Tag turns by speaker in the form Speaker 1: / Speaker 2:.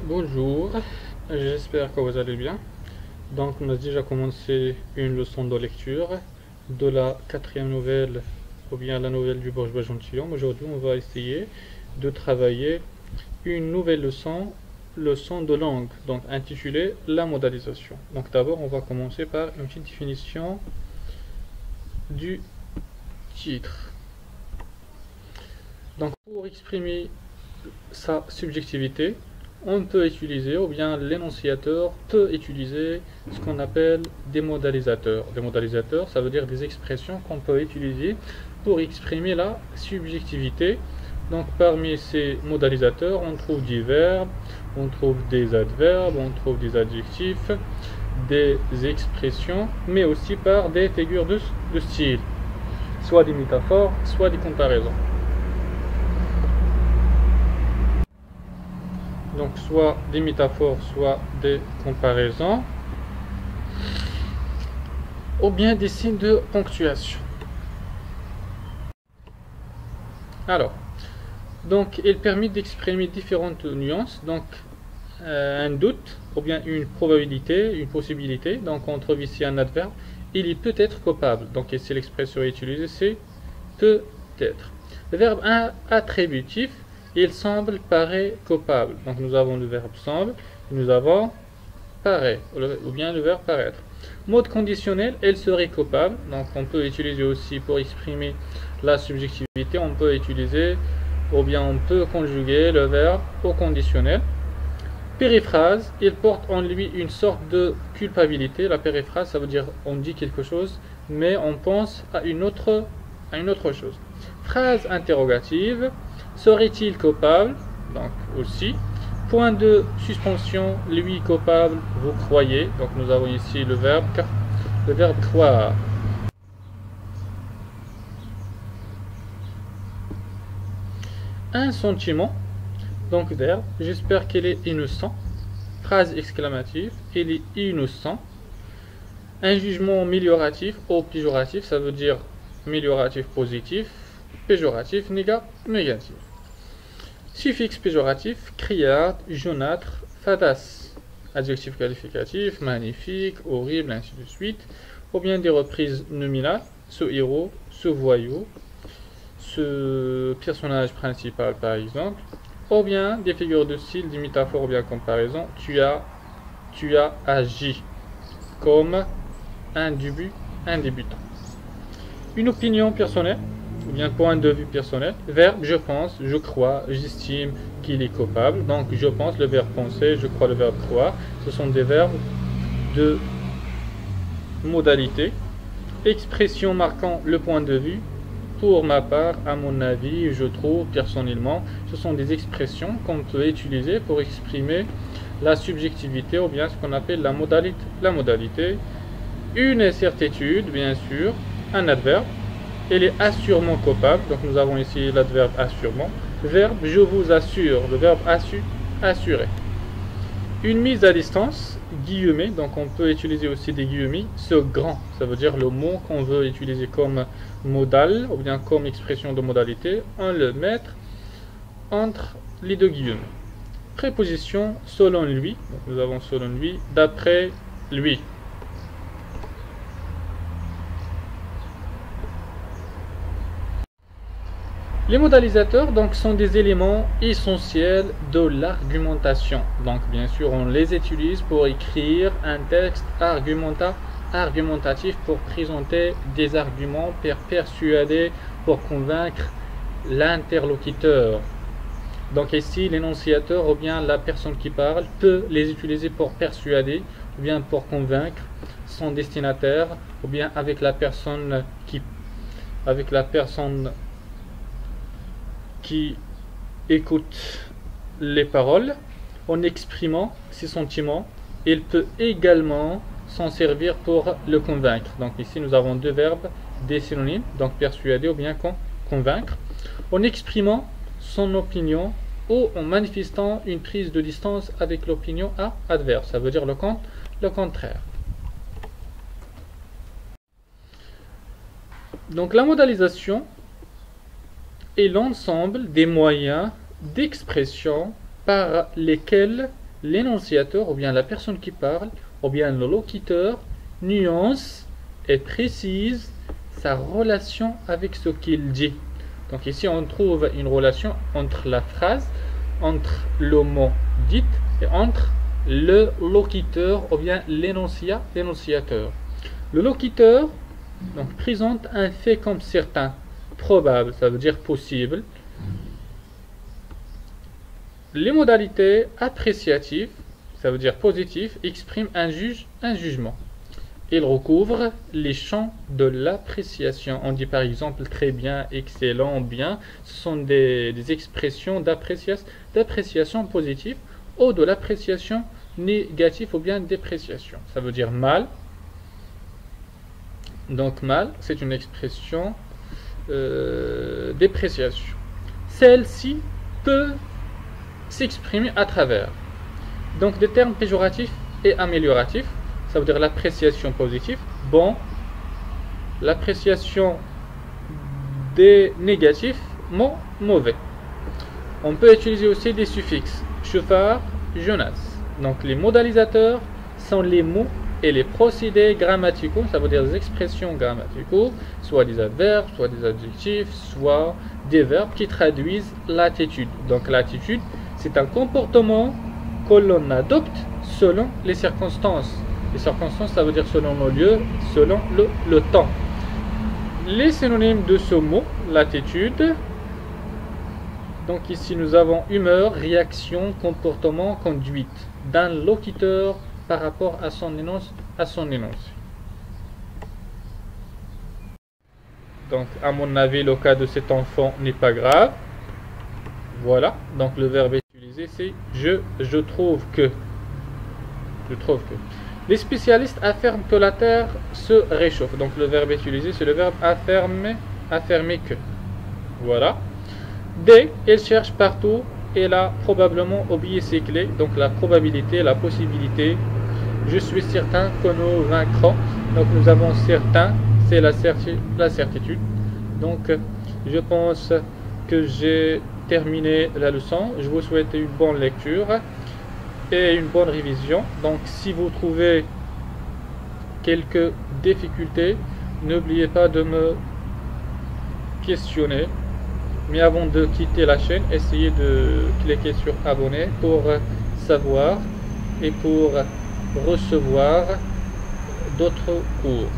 Speaker 1: Bonjour, j'espère que vous allez bien. Donc, on a déjà commencé une leçon de lecture de la quatrième nouvelle, ou bien la nouvelle du bourgeois gentilhomme. Aujourd'hui, on va essayer de travailler une nouvelle leçon de langue, donc intitulée la modalisation. Donc, d'abord, on va commencer par une petite définition du titre. Donc, pour exprimer sa subjectivité, on peut utiliser, ou bien l'énonciateur peut utiliser ce qu'on appelle des modalisateurs. Des modalisateurs, ça veut dire des expressions qu'on peut utiliser pour exprimer la subjectivité. Donc parmi ces modalisateurs, on trouve des verbes, on trouve des adverbes, on trouve des adjectifs, des expressions, mais aussi par des figures de style, soit des métaphores, soit des comparaisons. Donc soit des métaphores, soit des comparaisons, ou bien des signes de ponctuation. Alors, donc il permet d'exprimer différentes nuances, donc un doute, ou bien une probabilité, une possibilité. Donc on trouve ici un adverbe, il est peut-être coupable. Donc ici l'expression utilisée c'est peut-être. Le verbe attributif, il semble, paraît, coupable. Donc nous avons le verbe semble, nous avons paraît, ou bien le verbe paraître. Mode conditionnel, elle serait coupable. Donc on peut utiliser aussi pour exprimer la subjectivité, on peut utiliser, ou bien on peut conjuguer le verbe au conditionnel. Périphrase, il porte en lui une sorte de culpabilité. La périphrase, ça veut dire on dit quelque chose, mais on pense à une autre chose. Phrase interrogative, serait-il coupable? Donc aussi. Point de suspension, lui coupable, vous croyez. Donc nous avons ici le verbe croire. Un sentiment, donc verbe, j'espère qu'il est innocent. Phrase exclamative, il est innocent. Un jugement amélioratif ou péjoratif, ça veut dire amélioratif positif, péjoratif négatif. Suffixe péjoratif, criard, jaunâtre, fadasse. Adjectif qualificatif, magnifique, horrible, ainsi de suite. Ou bien des reprises nominales, ce héros, ce voyou, ce personnage principal par exemple. Ou bien des figures de style, des métaphores ou bien comparaison. Tu as agi comme un débutant. Une opinion personnelle, ou bien point de vue personnel. Verbe, je pense, je crois, j'estime qu'il est coupable. Donc je pense, le verbe penser, je crois, le verbe croire. Ce sont des verbes de modalité. Expression marquant le point de vue. Pour ma part, à mon avis, je trouve personnellement, ce sont des expressions qu'on peut utiliser pour exprimer la subjectivité ou bien ce qu'on appelle la modalité. Une certitude, bien sûr, un adverbe. Il est assurément coupable. Donc nous avons ici l'adverbe assurément. Verbe, je vous assure. Le verbe assurer. Une mise à distance, guillemets. Donc on peut utiliser aussi des guillemets. Ce grand, ça veut dire le mot qu'on veut utiliser comme modal ou bien comme expression de modalité. On le met entre les deux guillemets. Préposition selon lui. Donc nous avons selon lui, d'après lui. Les modalisateurs donc sont des éléments essentiels de l'argumentation. Donc bien sûr on les utilise pour écrire un texte argumentatif pour présenter des arguments, pour persuader, pour convaincre l'interlocuteur. Donc ici l'énonciateur ou bien la personne qui parle peut les utiliser pour persuader ou bien pour convaincre son destinataire ou bien avec la personne qui écoute les paroles en exprimant ses sentiments. Il peut également s'en servir pour le convaincre. Donc ici nous avons deux verbes, des synonymes, donc persuader ou bien convaincre, en exprimant son opinion ou en manifestant une prise de distance avec l'opinion adverse, ça veut dire le contraire. Donc la modalisation est l'ensemble des moyens d'expression par lesquels l'énonciateur, ou bien la personne qui parle, ou bien le locuteur, nuance et précise sa relation avec ce qu'il dit. Donc ici, on trouve une relation entre la phrase, entre le mot dit et entre le locuteur ou bien l'énonciateur. Le locuteur donc, présente un fait comme certain, probable, ça veut dire possible. Les modalités appréciatives, ça veut dire positif, expriment un jugement. Il recouvre les champs de l'appréciation. On dit par exemple très bien, excellent, bien. Ce sont des expressions d'appréciation positive ou de l'appréciation négative ou bien dépréciation. Ça veut dire mal. Donc mal, c'est une expression dépréciation. Celle-ci peut s'exprimer à travers donc des termes péjoratifs et amélioratifs. Ça veut dire l'appréciation positive, bon, l'appréciation des négatifs, mauvais. On peut utiliser aussi des suffixes, chauffard, jeunesse. Donc les modalisateurs sont les mots et les procédés grammaticaux, ça veut dire des expressions grammaticaux, soit des adverbes, soit des adjectifs, soit des verbes qui traduisent l'attitude. Donc l'attitude, c'est un comportement que l'on adopte selon les circonstances. Les circonstances, ça veut dire selon le lieu, selon le temps. Les synonymes de ce mot, l'attitude. Donc ici, nous avons humeur, réaction, comportement, conduite d'un locuteur par rapport à son énoncé. Donc, à mon avis, le cas de cet enfant n'est pas grave. Voilà. Donc, le verbe utilisé, c'est je trouve que. Je trouve que. Les spécialistes affirment que la Terre se réchauffe. Donc le verbe utilisé, c'est le verbe affirmer que. Voilà. D, elle cherche partout. Elle a probablement oublié ses clés. Donc la probabilité, la possibilité. Je suis certain que nous vaincrons. Donc nous avons certain, c'est la certitude. Donc je pense que j'ai terminé la leçon. Je vous souhaite une bonne lecture et une bonne révision. Donc si vous trouvez quelques difficultés, n'oubliez pas de me questionner. Mais avant de quitter la chaîne, essayez de cliquer sur abonner pour savoir et pour recevoir d'autres cours.